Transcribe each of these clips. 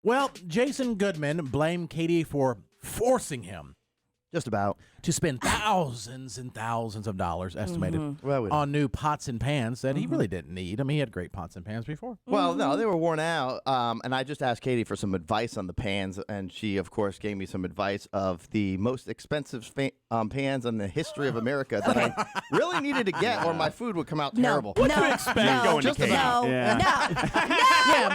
Well, Jason Goodman blamed Katie for forcing him Just about. to spend thousands and thousands of dollars estimated on new pots and pans that he really didn't need. I mean, he had great pots and pans before. Well, no, they were worn out. And I just asked Katie for some advice on the pans, and she, of course, gave me some advice of the most expensive pans in the history of America that I really needed to get, or my food would come out terrible. What do you expect going to Katie? Yeah,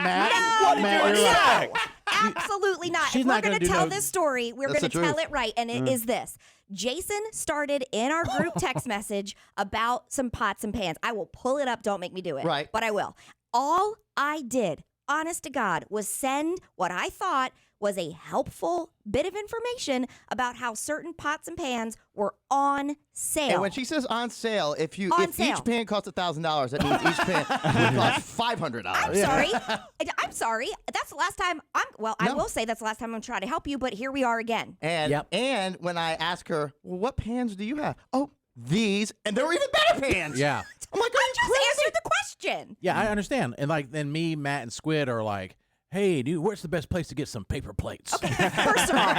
Matt. Matt, you're right. Absolutely not. She's If we're not going gonna to do tell no- this story, we're That's going to the tell truth. it right. And it is this. Jason started in our group text message about some pots and pans. I will pull it up. Don't make me do it. Right. But I will. All I did, honest to God, was send what I thought was a helpful bit of information about how certain pots and pans were on sale. And when she says on sale, if On sale. each pan costs $1,000, that means each pan would cost $500. I'm sorry. I'm sorry. That's the last time I will say that's the last time I'm trying to help you, but here we are again. And when I ask her, well, what pans do you have? Oh, these, and there were even better pans. Yeah. I'm like, I just answered the question. Yeah, I understand. And then me, Matt, and Squid are like, hey, dude, where's the best place to get some paper plates? Okay, first of all,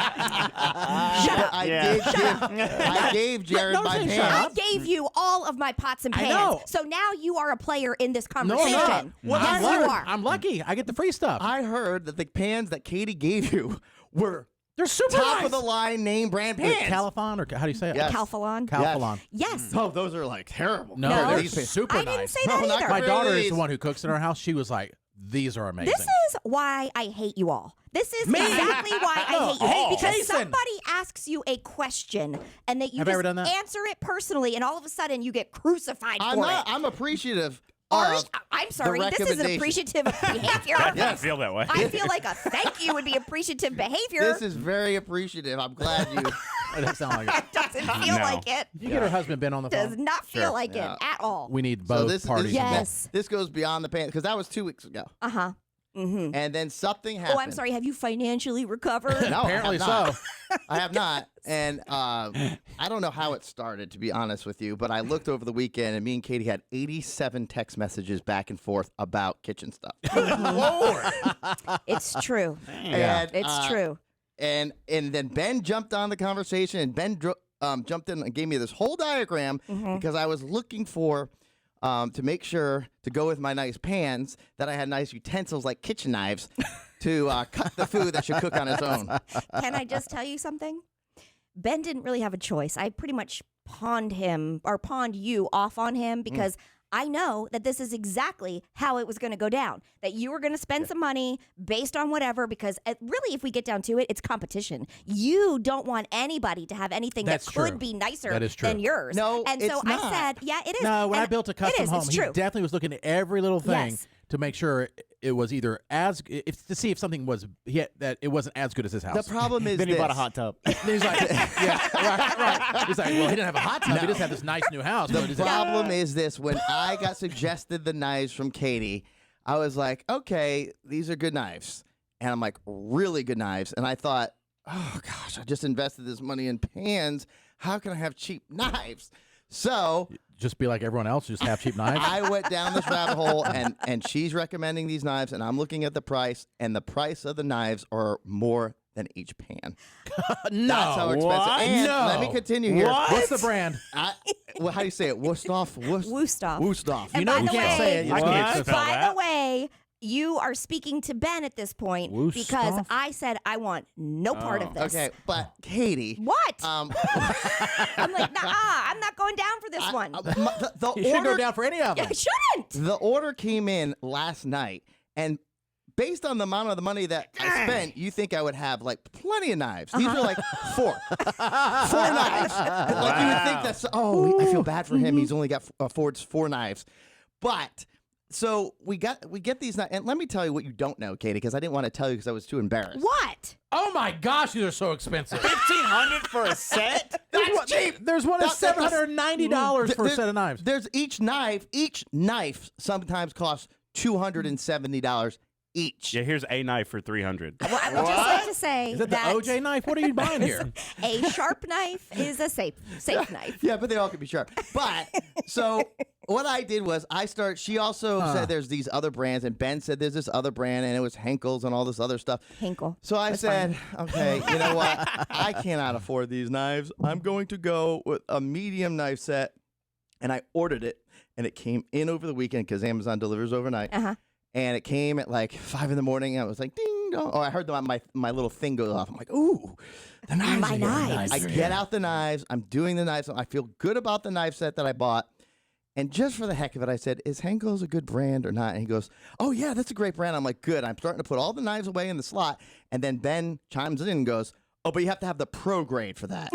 shut up. I gave Jared No, my say pans. shut I up. gave you all of my pots and I pans. know. So now you are a player in this No, I'm conversation. not. Well, yes, you are. I'm lucky. I get the free stuff. I heard that the pans that Katie gave you were They're super top nice. of the line name brand pans. Califon, or how do you say it? Yes. Calphalon. Calphalon. Yes. Oh, those are like terrible. No, No. they're These pans- super I nice. didn't say that No, not either. My daughter is Please. the one who cooks in our house. She was like, these are amazing. This is why I hate you all. This is exactly why I hate you. Oh, Because Jason. somebody asks you a question and that you Have I ever just done that? answer it personally, and all of a sudden you get crucified for it. I'm appreciative. I'm the sorry, this isn't recommendation. appreciative behavior. I didn't feel that way. I feel like a thank you would be appreciative behavior. This is very appreciative. I'm glad you. It doesn't sound like it. It doesn't feel No. like it. You get her husband Ben on the Does phone. not feel like Yeah. it at all. We need So both this parties. is, involved. Yes. this goes beyond the pans because that was 2 weeks ago, Uh-huh. Mm-hmm. and then something happened. Oh, I'm sorry. Have you financially recovered? No, Apparently I have not. so. I have not, and I don't know how it started, to be honest with you. But I looked over the weekend, and me and Katie had 87 text messages back and forth about kitchen stuff. It's true. And, It's true. And then Ben jumped on the conversation, and Ben jumped in and gave me this whole diagram because I was looking for to make sure to go with my nice pans that I had nice utensils like kitchen knives to cut the food that should cook on its own. Can I just tell you something? Ben didn't really have a choice. I pretty much pawned you off on him because I know that this is exactly how it was going to go down. That you were going to spend some money based on whatever, because really, if we get down to it, it's competition. You don't want anybody to have anything That's that could true. be nicer That is true. than yours. No, and it's so not. I said, yeah, it is. No, when And I built a custom it is, home, it's he true. definitely was looking at every little thing Yes. to make sure it was either to see if something was that it wasn't as good as his house. The problem is Then he this. bought a hot tub. And he's like, yeah, right. He's like, well, he didn't have a hot tub. He just had this nice new house. The problem is this: when I got suggested the knives from Katie, I was like, okay, these are good knives. And I'm like, really good knives. And I thought, oh gosh, I just invested this money in pans. How can I have cheap knives? So just be like everyone else, just have cheap knives. I went down this rabbit hole, and she's recommending these knives, and I'm looking at the price, and the price of the knives are more than each pan. No, That's how expensive. what? And No. let me continue here. What? What's the brand? Well, how do you say it? Wusthof? Wusthof. Wusthof. And You know by you the can't way, say it. I can't What? spell By that. the way, you are speaking to Ben at this point Wusthof? because I said I want no part of this. Okay, but Katie. What? Um, I'm like, nah, I'm not going down for this one. the You shouldn't go order, down for any of them. I shouldn't. the order came in last night, and based on the amount of the money that I spent, you think I would have like plenty of knives. These are like four knives. Like you would think that's. Oh, I feel bad for him. He's only got affords 4 knives, but. So we get these knives, and let me tell you what you don't know, Katie, because I didn't want to tell you because I was too embarrassed. What? Oh my gosh, these are so expensive. $1,500 for a set? That's cheap. There's one at That's- $790 for a set of knives. There's each knife sometimes costs $270 each. Yeah, here's a knife for $300. Well, I would just like to say Is that the OJ knife? What are you buying here? a sharp knife is a safe knife. Yeah, but they all can be sharp. But so what I did was she also said there's these other brands, and Ben said there's this other brand, and it was Henkel's and all this other stuff. Henkel. So I said, okay, you know what? I cannot afford these knives. I'm going to go with a medium knife set. And I ordered it, and it came in over the weekend because Amazon delivers overnight. Uh-huh. And it came at like 5 in the morning, and I was like, ding dong. Oh, I heard my little thing go off. I'm like, ooh, the knives. My knives. I get out the knives. I'm doing the knives. I feel good about the knife set that I bought. And just for the heck of it, I said, is Henkel's a good brand or not? And he goes, oh, yeah, that's a great brand. I'm like, good. I'm starting to put all the knives away in the slot. And then Ben chimes in and goes, oh, but you have to have the pro grade for that.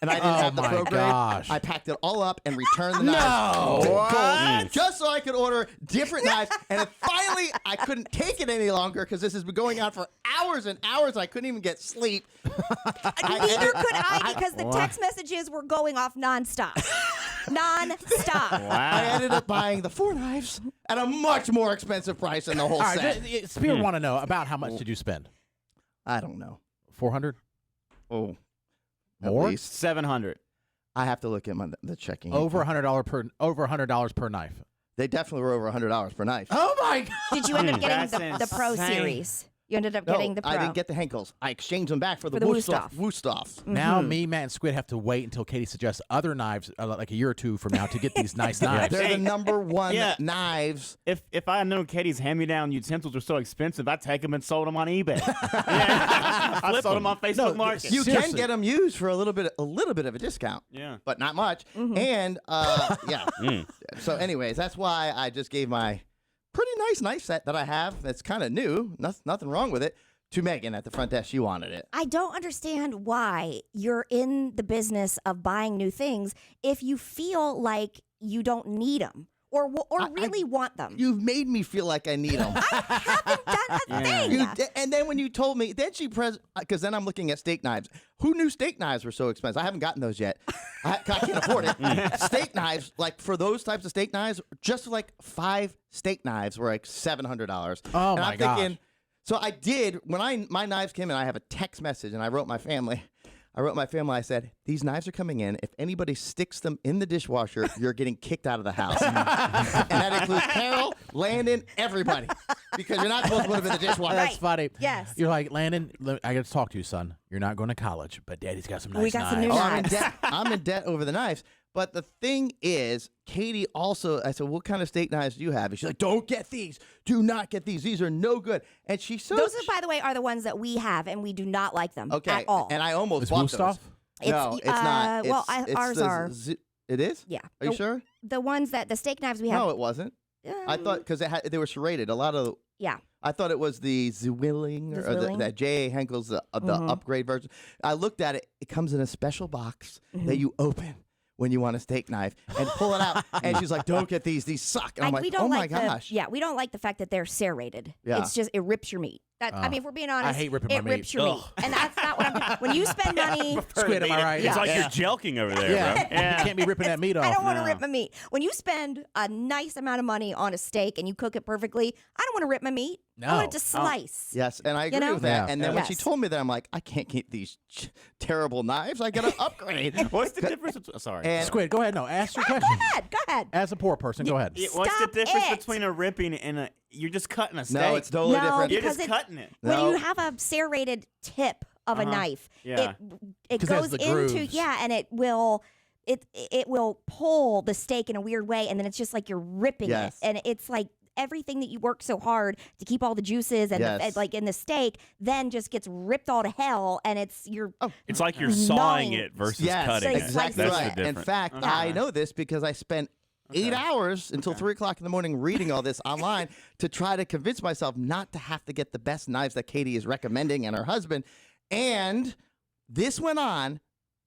And I didn't have the pro grade. Gosh. I packed it all up and returned the knives. No. What? Just so I could order different knives. And then finally, I couldn't take it any longer because this has been going on for hours and hours. I couldn't even get sleep. Neither could I because the text messages were going off nonstop. Nonstop. I ended up buying the 4 knives at a much more expensive price than the whole All right, set. Spirit want to know about how much did you spend? I don't know. 400? Oh, More? at least. 700. I have to look at the checking. Over $100 per knife. They definitely were over $100 per knife. Oh my God! Did you end up getting That's the Pro insane. series? You ended up No, getting the Pro. I didn't get the Henkels. I exchanged them back for the Wusthof. Wusthof. Now me, Matt, and Squid have to wait until Katie suggests other knives, like a year or two from now, to get these nice knives. They're the number one Yeah. knives. If I had known Katie's hand-me-down utensils were so expensive, I'd take them and sold them on eBay. I sold them on Facebook No, Market. You Seriously. can get them used for a little bit of a discount. Yeah. But not much. And yeah. So anyways, that's why I just gave my pretty nice knife set that I have that's kind of new. Nothing wrong with it. To Megan at the front desk. She wanted it. I don't understand why you're in the business of buying new things if you feel like you don't need them or really want them. You've made me feel like I need them. I haven't done a thing. And then when you told me, then because then I'm looking at steak knives. Who knew steak knives were so expensive? I haven't gotten those yet. I can't afford it. Steak knives, like for those types of steak knives, just like 5 steak knives were like $700. Oh, and my I'm gosh. thinking, so I did, when my knives came in, I have a text message, and I wrote my family. I said, these knives are coming in. If anybody sticks them in the dishwasher, you're getting kicked out of the house. And that includes Carol, Landon, everybody. Because you're not supposed to put them in the dishwasher. That's funny. Yes. You're like, Landon, I got to talk to you, son. You're not going to college, but Daddy's got some nice We got some new knives. Oh, knives. I'm in debt over the knives. But the thing is, Katie also, I said, what kind of steak knives do you have? And she's like, don't get these. Do not get these. These are no good. And she's so... Those, by the way, are the ones that we have, and we do not like them at all. And I almost Is bought Wusthof? those. No, it's not. well, It's ours the are. It is? Yeah. Are you sure? The ones the steak knives we have. No, it wasn't. I thought, because they were serrated. A lot of... Yeah. I thought it was the Zwilling or Zwilling? the J.A. Henkel's, the upgrade version. I looked at it. It comes in a special box that you open when you want a steak knife and pull it out. And she's like, don't get these. These suck. And I'm like, we don't oh, my like gosh. we don't like the fact that they're serrated. Yeah. It's just, it rips your meat. I mean, if we're being honest, hate ripping it my meat. rips your meat. And that's not what I'm doing. When you spend money, Squid, am I right? It's like you're jelking over there, Yeah. bro. You can't be ripping that meat off. I don't want to rip my meat. When you spend a nice amount of money on a steak and you cook it perfectly, I don't want to rip my meat. I want it to slice. Yes, and I agree know? with that. Yeah. And then when she Yes. told me that, I'm like, I can't keep these terrible knives. I got to upgrade. What's the difference? Sorry. And Squid, go ahead. No, ask your question. Go ahead. As a poor person, go ahead. What's Stop the difference it. between a ripping and a... You're just cutting a steak. no, it's totally No, different. You're because just cutting it. When No. you have a serrated tip of a knife, Yeah. it 'Cause it has goes the into grooves. and it will pull the steak in a weird way, and then it's just like you're ripping Yes. it, and it's like everything that you work so hard to keep all the juices and Yes. like in the steak then just gets ripped all to hell, and you're It's like you're sawing Gnawing. it versus Yes, cutting it. exactly That's right. the In difference. fact, I know this because I spent 8 hours until 3 o'clock in the morning reading all this online to try to convince myself not to have to get the best knives that Katie is recommending and her husband. And this went on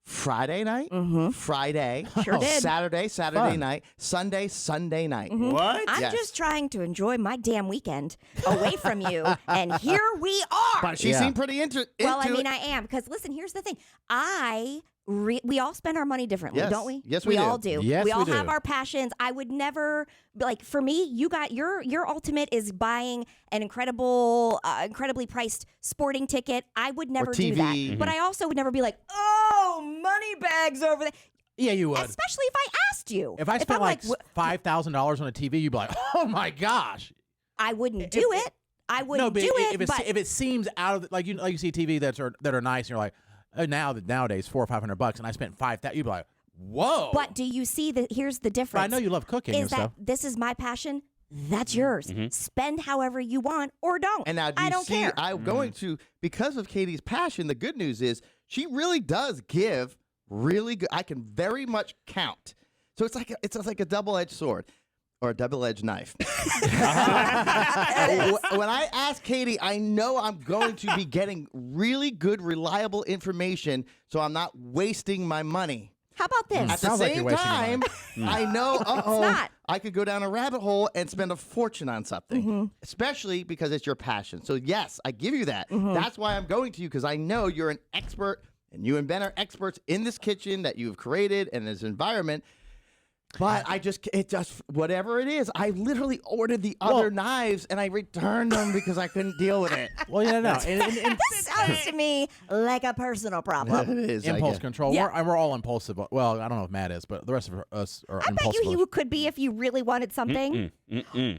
Friday night, Friday, Sure did. Saturday Fun. night, Sunday night. What? I'm Yes. just trying to enjoy my damn weekend away from you, and here we are. But she Yeah. seemed pretty Well, I into mean, it. I am, because listen, here's the thing. I We all spend our money differently, Yes. don't we? Yes, we do. all do. Yes, we all we do. have our passions. I would never like. For me, you got your ultimate is buying an incredibly priced sporting ticket. I would never do that. TV. But I also would never be like, oh, money bags over there. Yeah, you would. Especially if I asked you. If I spent I'm like $5,000 on a TV, you'd be like, "Oh my gosh!" I wouldn't do it. I wouldn't do it. If it seems out of like you see TV that are nice, and you're like, oh, nowadays $400 or $500, and I spent $5,000, you'd be like, whoa. But do you see that? Here's the difference. But I know you love cooking is and that stuff. this is my passion. That's yours. Spend however you want or don't. And now, I don't care. I'm going to, because of Katie's passion, the good news is she really does give really good. I can very much count. So it's like a double-edged sword or a double-edged knife. When I ask Katie, I know I'm going to be getting really good, reliable information, so I'm not wasting my money. How about this? At the Sounds like same you're wasting time, your I know, not. I could go down a rabbit hole and spend a fortune on something, Mm-hmm. especially because it's your passion. So, yes, I give you that. Mm-hmm. That's why I'm going to you, because I know you're an expert, and you and Ben are experts in this kitchen that you've created and this environment. But whatever it is, I literally ordered the other knives and I returned them because I couldn't deal with it. Well, yeah, no. And This sounds to me like a personal problem. It is, I impulse guess. control. Yeah. We're all impulsive. Well, I don't know if Matt is, but the rest of us are I bet impulsive. you could be if you really wanted something.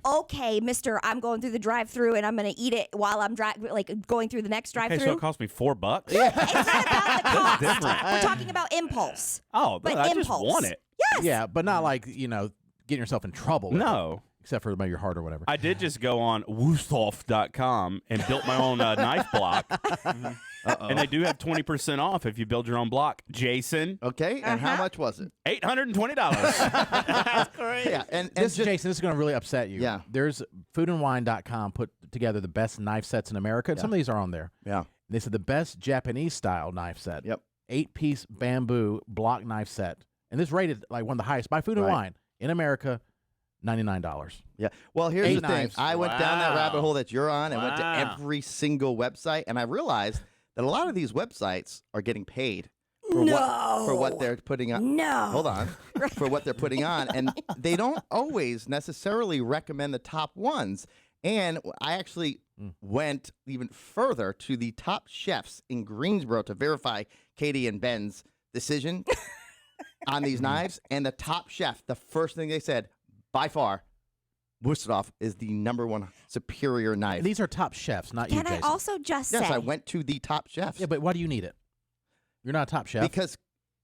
Okay, mister, I'm going through the drive-through and I'm going to eat it while I'm going through the next Okay, drive-through. so it cost me $4. It's not about the cost. different. We're talking about impulse. Oh, But I just impulse. want it. Yes. Yeah, but not like, getting yourself in trouble. With No. it, except for maybe your heart or whatever. I did just go on Wusthof.com and built my own knife block. And they do have 20% off if you build your own block. Jason, Okay, and how much was it? $820. That's great. Yeah, and Jason, this is going to really upset you. Yeah. There's foodandwine.com put together the best knife sets in America. And some of these are on there. yeah. They said the best Japanese style knife set. Yep. 8-piece bamboo block knife set. And this rated like one of the highest by Food and Right. Wine in America, $99. Yeah. Well, here's 8 the thing. knives. I went down that rabbit hole that you're on and went to Wow. every single website, and I realized that a lot of these websites are getting paid for what they're putting on. No. Hold on. For what they're putting on, and they don't always necessarily recommend the top ones. And I actually went even further to the top chefs in Greensboro to verify Katie and Ben's decision on these knives. And the top chef, the first thing they said, by far, Wusthof is the #1 superior knife. These are top chefs, not you, Can I Jason. also just Yes, say, I went to the top chefs. Yeah, but why do you need it? You're not a top chef. Because,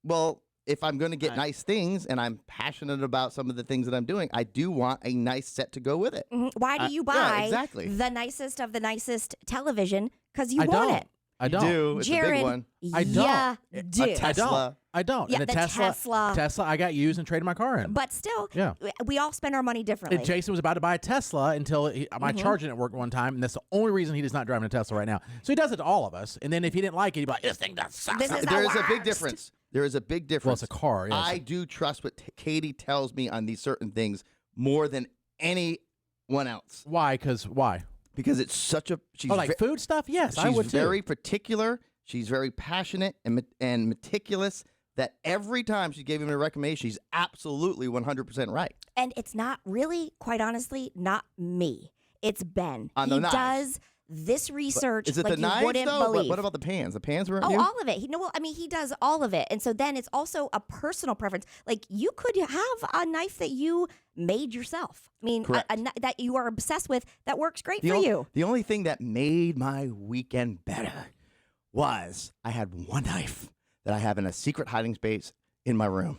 well, if I'm going to get nice things and I'm passionate about some of the things that I'm doing, I do want a nice set to go with it. why do you buy yeah, exactly. the nicest of the nicest television? Because you I want don't. it. I don't. Do. It's a big Jared, one. I don't. Yeah, A do. Tesla. I don't. Yeah, and the Tesla. I got used and traded my car in. But still, Yeah. we all spend our money differently. And Jason was about to buy a Tesla until my charger didn't work one time, and that's the only reason he is not driving a Tesla right now. So he does it to all of us. And then if he didn't like it, he'd be like, "This thing does suck." This is the There is a big worst. difference. There is a big difference. Well, it's a car. Yes. I do trust what Katie tells me on these certain things more than anyone else Why? Because why? because it's such a. She's Oh, like food stuff? Yes, I she's would too. very particular. She's very passionate and meticulous. That every time she gave him a recommendation, she's absolutely 100% right. And it's not really, quite honestly, not me. It's Ben. On He the knives. does this research Is it like the you knives wouldn't though? believe. What about the pans? The pans weren't Oh, new? all of it. He does all of it. And so then it's also a personal preference. Like you could have a knife that you made yourself. I mean, Correct. that you are obsessed with that works great for o- you. The only thing that made my weekend better was I had one knife that I have in a secret hiding space in my room.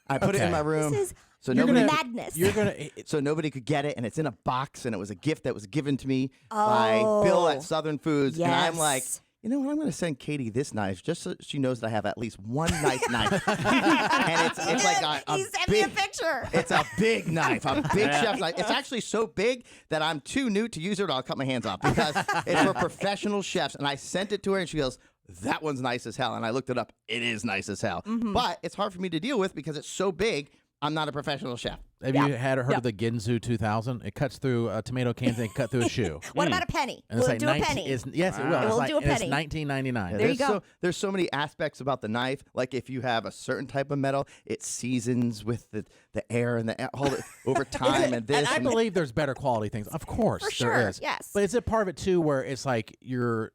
I put it in Okay. my room. This is so You're nobody gonna- madness. You're gonna. so nobody could get it, and it's in a box, and it was a gift that was given to me by Bill at Southern Foods. And I'm like, Yes. you know what? I'm going to send Katie this knife just so she knows that I have at least one nice knife. And it's like a He sent me a big, picture. it's a big knife, a big chef's knife. It's actually so big that I'm too new to use it, or I'll cut my hands off because it's for professional chefs. And I sent it to her, and she goes, that one's nice as hell. And I looked it up. It is nice as hell. But it's hard for me to deal with because it's so big. I'm not a professional chef. Have you heard of the Ginzu 2000? It cuts through tomato cans and it cut through a shoe. What about a penny? And We'll it's do a penny. Yes, it will. We'll do a and it's penny. $19.99. There you go. There's so many aspects about the knife. Like if you have a certain type of metal, it seasons with the air and over time and this. And I believe there's better quality things. Of course, For sure, there is. yes. But is it part of it too, where it's like you're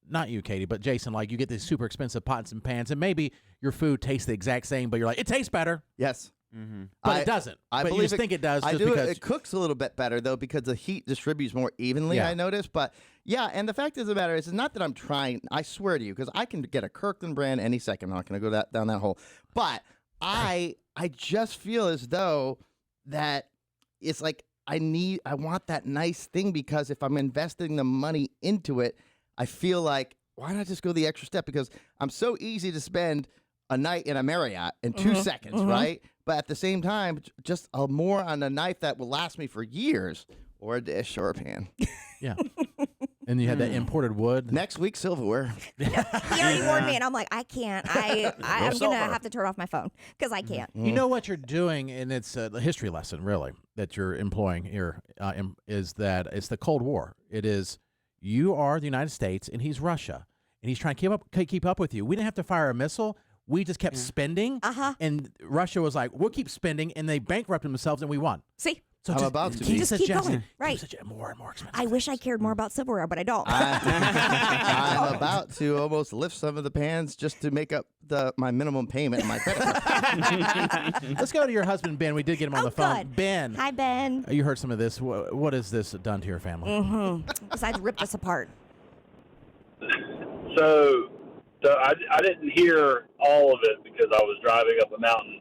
not you, Katie, but Jason, like you get these super expensive pots and pans, and maybe your food tastes the exact same, but you're like, it tastes better. Yes. But it doesn't. I but believe you just think it does. I just do. because It cooks a little bit better though because the heat distributes more evenly. I noticed, but yeah. And the fact of the matter is, it's not that I'm trying. I swear to you, because I can get a Kirkland brand any second. I'm not going to go down that hole. But I just feel as though that it's like I want that nice thing because if I'm investing the money into it, I feel like why not just go the extra step? Because I'm so easy to spend a night in a Marriott in 2 seconds, right? But at the same time, just more on a knife that will last me for years, or a dish, or a pan. Yeah. And you had that imported wood. Next week, silverware. He already warned me, and I'm like, I can't. I'm going to have to turn off my phone because I can't. You know what you're doing, and it's a history lesson, really, that you're employing here, is that it's the Cold War. It is you are the United States, and he's Russia, and he's trying to keep up with you. We didn't have to fire a missile. We just kept spending, and Russia was like, we'll keep spending, and they bankrupted themselves, and we won. See? So I'm about to keep be. Just keep going. Right. Such a more and more expensive. I wish I cared more about silverware, but I don't. I'm about to almost lift some of the pans just to make up my minimum payment in my credit card. Let's go to your husband, Ben. We did get him on the phone. Good. Ben. Hi, Ben. You heard some of this. What has this done to your family? Besides, rip us apart. So I didn't hear all of it because I was driving up a mountain.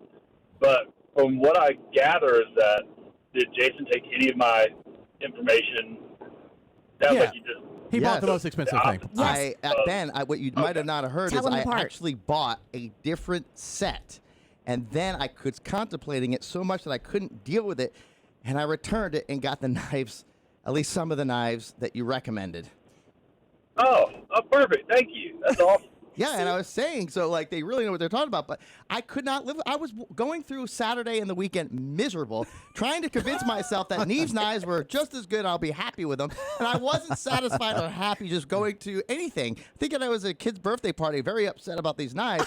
But from what I gather is that, did Jason take any of my information? Sounds Yeah. like you just... He bought the Yes. most expensive thing. Yes. Ben, what you might have not have heard Tell is them I apart. actually bought a different set. And then I was contemplating it so much that I couldn't deal with it. And I returned it and got the knives, at least some of the knives that you recommended. Oh, perfect. Thank you. That's awesome. Yeah, and I was saying, so like they really know what they're talking about, but I could not live. I was going through Saturday and the weekend miserable, trying to convince myself that Neve's knives were just as good. I'll be happy with them, and I wasn't satisfied or happy just going to anything. Thinking I was at a kid's birthday party, very upset about these knives,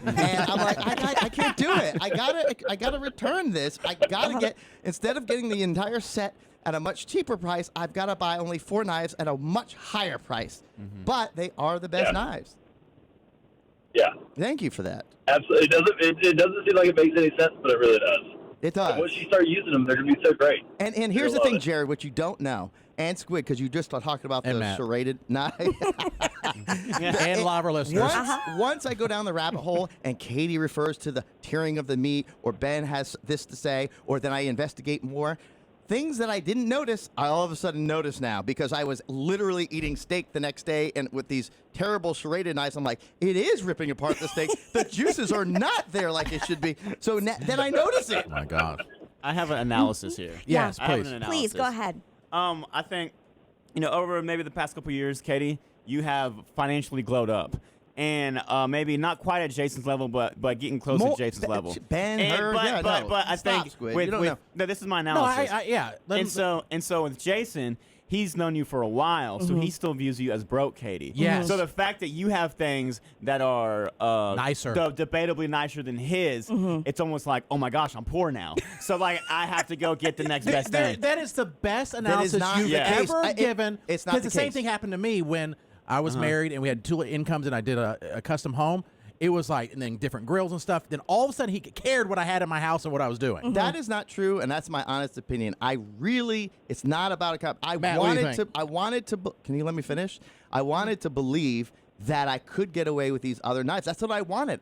and I'm like, I can't do it. I gotta return this. I gotta get instead of getting the entire set at a much cheaper price, I've got to buy only 4 knives at a much higher price. But they are the best knives. Yeah, Thank you for that. absolutely. It doesn't seem like it makes any sense, but it really does. It And does. once you start using them, they're going to be so great. And here's the love thing, it. Jared, what you don't know, and Squid, because you just talking about And the Matt. serrated knife. And live listeners. Once I go down the rabbit hole and Katie refers to the tearing of the meat, or Ben has this to say, or then I investigate more, things that I didn't notice, I all of a sudden notice now because I was literally eating steak the next day and with these terrible serrated knives, I'm like, it is ripping apart the steak. The juices are not there like it should be. So then I notice it. Oh my gosh. I have an analysis here. Yes, I have please. an Please, go analysis. ahead. I think, over maybe the past couple years, Katie, you have financially glowed up. And maybe not quite at Jason's level, but getting close to Jason's level. Ben, And- her, but, yeah, but, no. but I Stop, think Squid. with, You don't with know. no, this is my No, analysis. yeah. and so with Jason, he's known you for a while, so he still views you as broke, Katie. Yes. So the fact that you have things that are Nicer. debatably nicer than his, it's almost like, oh my gosh, I'm poor now. So like I have to go get the next best thing. That is the best analysis not you've the case. ever It- given. it's not 'cause the the same case. thing happened to me when I was married and we had 2 incomes and I did a custom home. It was like, and then different grills and stuff. Then all of a sudden he cared what I had in my house and what I was doing. That is not true, and that's my honest opinion. It's not about a cup. Matt, what do you think? I wanted to, can you let me finish? I wanted to believe that I could get away with these other knives. That's what I wanted.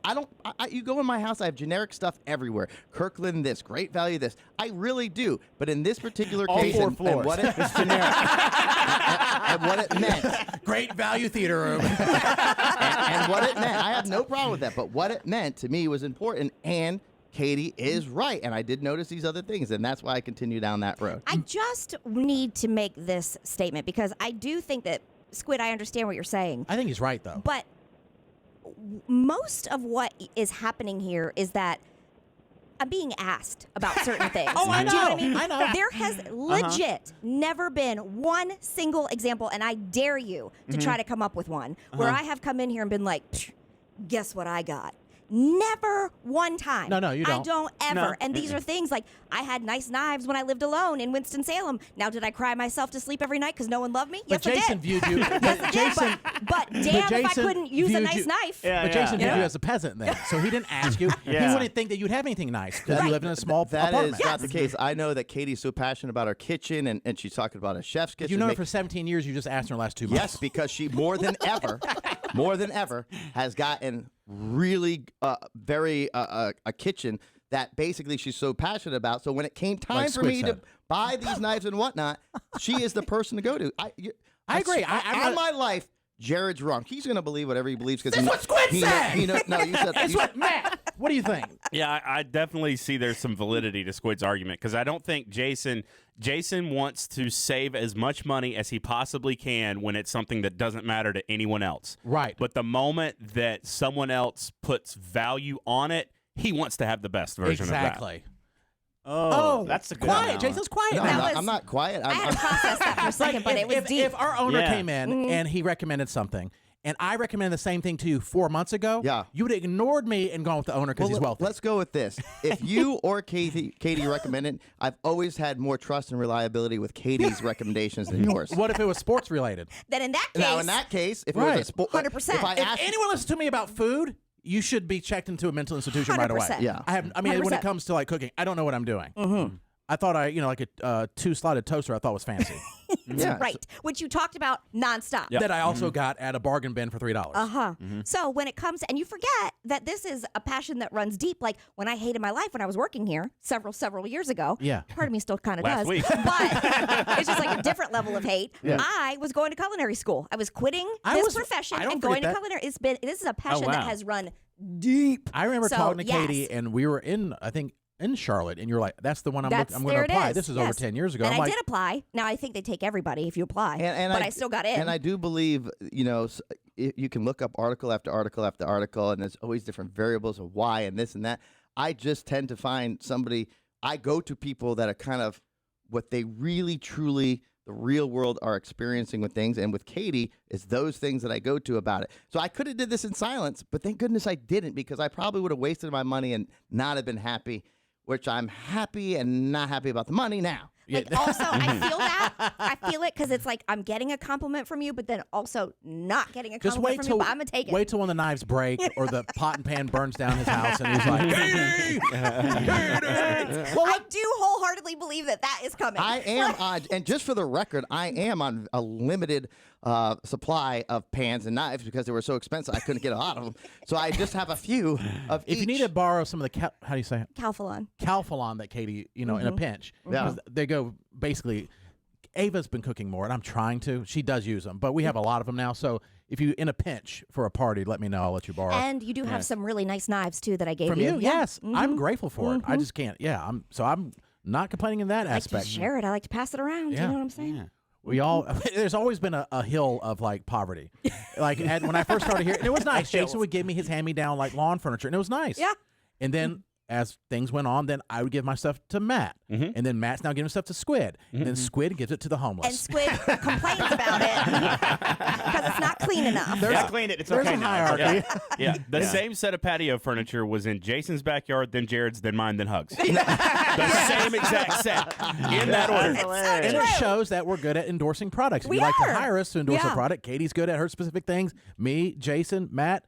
You go in my house, I have generic stuff everywhere. Kirkland this, Great Value this. I really do. But in this particular All case, 4 and floors. what it, it's generic. and what it meant, Great value theater room. and what it meant, I have no problem with that. But what it meant to me was important, and Katie is right. And I did notice these other things, and that's why I continue down that road. I just need to make this statement because I do think that, Squid, I understand what you're saying. I think he's right though. But most of what is happening here is that I'm being asked about certain things. Oh, I Do you know what I know. mean? I know. There has legit never been one single example, and I dare you to try to come up with one, where I have come in here and been like, "Psh, guess what I got? Never one time. No, you I don't. don't ever. No. And these are things like I had nice knives when I lived alone in Winston-Salem. Now, did I cry myself to sleep every night because no one loved me? But Yes, Jason I did. viewed you. Yes, I did. Jason, But damn if I Jason couldn't use a viewed nice you- knife. Yeah, but Jason viewed yeah. you as a peasant then, so he didn't ask you. Yeah. He wouldn't think that you'd have anything nice because you lived in a small That apartment. is not the case. I know that Katie's so passionate about her kitchen, and she's talking about a chef's kitchen. You know her Make- for 17 years. You just asked her in the last 2 months. Yes, because she more than ever has gotten really very a kitchen that basically she's so passionate about. So when it came time Like for Squid me to said. buy these knives and whatnot, she is the person to go to. I agree. I'm on not- my life, Jared's wrong. He's going to believe whatever he believes because That's what Squid said! No, you said That's you- what, Matt. What do you think? Yeah, I definitely see there's some validity to Squid's argument because I don't think Jason wants to save as much money as he possibly can when it's something that doesn't matter to anyone else. Right. But the moment that someone else puts value on it, he wants to have the best version of that. Exactly. Oh, that's a good quiet. one. Jason's quiet No, now. I'm not quiet. I had to process that for a second, but it was if, deep. if our owner Yeah. came in and he recommended something, and I recommended the same thing to you 4 months ago, Yeah. you would have ignored me and gone with the owner because he's wealthy. Let's go with this. If you or Katie recommended, I've always had more trust and reliability with Katie's recommendations than yours. What if it was sports related? then in that case, Now, in that case, if it was Right. a sport, 100%. if I If asked, anyone listens to me about food, you should be checked into a mental institution right away. 100%. Yeah. I mean, when 100%. it comes to like cooking, I don't know what I'm doing. I thought like a 2-slotted toaster I thought was fancy. yeah, right, which you talked about nonstop. That I also got at a bargain bin for $3. So when it comes, and you forget that this is a passion that runs deep. Like when I hated my life when I was working here several years ago. Yeah. Part of me still kind of Last does. week. But it's just like a different level of hate. I was going to culinary school. I was quitting this profession I don't and going to forget that. culinary. This is a passion wow. that has run deep. I remember So, talking to yes. Katie, and we were in Charlotte, and you were like, "That's the one I'm going to There apply." it is. This is over Yes. 10 years ago. And I'm I like, did apply. Now I think they take everybody if you apply. and but I still got in. And I do believe, you can look up article after article after article, and there's always different variables of why and this and that. I just tend to find I go to people that are kind of what they really, truly, the real world are experiencing with things. And with Katie, it's those things that I go to about it. So I could have did this in silence, but thank goodness I didn't, because I probably would have wasted my money and not have been happy, which I'm happy and not happy about the money now. Like also, I feel that. I feel it because it's like I'm getting a compliment from you, but then also not getting a just compliment wait from till you. But I'm gonna take it. wait till when the knives break or the pot and pan burns down his house, and he's like, "Katie!" Well, I do wholeheartedly believe that is coming. I am on, and just for the record, I am on a limited supply of pans and knives because they were so expensive. I couldn't get a lot of them, so I just have a few of If each. you need to borrow some of the how do you say it? Calphalon. Calphalon that Katie, in a pinch, Yeah. 'cause they go basically. Ava's been cooking more, and I'm trying to. She does use them, but we have a lot of them now. So if you in a pinch for a party, let me know. I'll let you borrow. And you do have some really nice knives too that I gave From you. you, Yeah. yes, I'm grateful for it. I just can't. Yeah, I'm not complaining in that I like to aspect. share it. I like to pass it around. Yeah. You know what I'm saying? We all there's always been a hill of like poverty. Like when I first started here, and it was nice. Jason would give me his hand-me-down like lawn furniture, and it was nice. Yeah. And then as things went on, then I would give my stuff to Matt, and then Matt's now giving stuff to Squid, and then Squid gives it to the homeless. And Squid complains about it because it's not clean enough. I cleaned it. It's There's okay a now. It's hierarchy. okay. Yeah, the same set of patio furniture was in Jason's backyard, then Jared's, then mine, then Hugs. The same exact set in that order. It's so And true. it shows that we're good at endorsing products. If We you'd like are. to hire us to endorse a Yeah. product, Katie's good at her specific things. Me, Jason, Matt.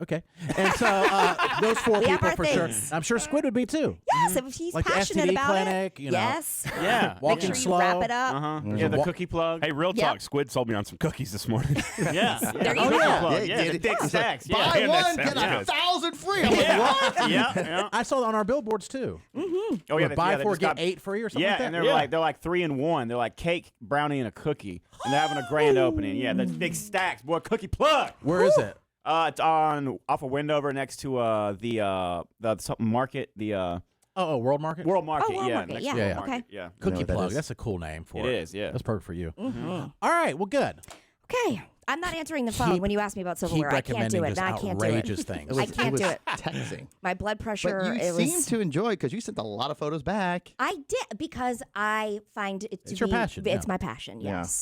Okay. And so those four We have people our for sure. things. I'm sure Squid would be too. Yes, if he's Like the passionate STD about clinic, it. you know. Yes. Yeah. Walking Make sure slow. you wrap it up. Yeah, the Wa- cookie plug. Hey, real Yep. talk. Squid sold me on some cookies this morning. Yeah. There you Cookie go. plug. Yeah, Yeah, did the it. thick It's like, stacks. buy Yeah. one, that get sounds good. 1,000 free. I'm like, what? Yeah. I saw it on our billboards too. Oh Or yeah. buy they four, just get got- 8 free or something Yeah, like that. and they're like 3 in 1. They're like cake, brownie, and a cookie, and they're having a grand opening. Yeah, the big stacks, boy. Cookie plug. Where is it? It's on off a Wendover next to the something market, the Oh, World Market? World Market. World yeah, Market, next yeah. to World Yeah, yeah. Market. Okay. Yeah. Cookie what that Plug. is. That's a cool name for It it. is, yeah. That's perfect for you. Mm-hmm. All right. Well, good. Okay. I'm not answering the phone when you ask me about silverware. I can't do it. just I can't do it. outrageous things. I can't do it. Texting. My blood pressure. But you seem to enjoy because you sent a lot of photos back. I did because I find it to It's your passion, It's yeah. my passion. Yeah. Yes.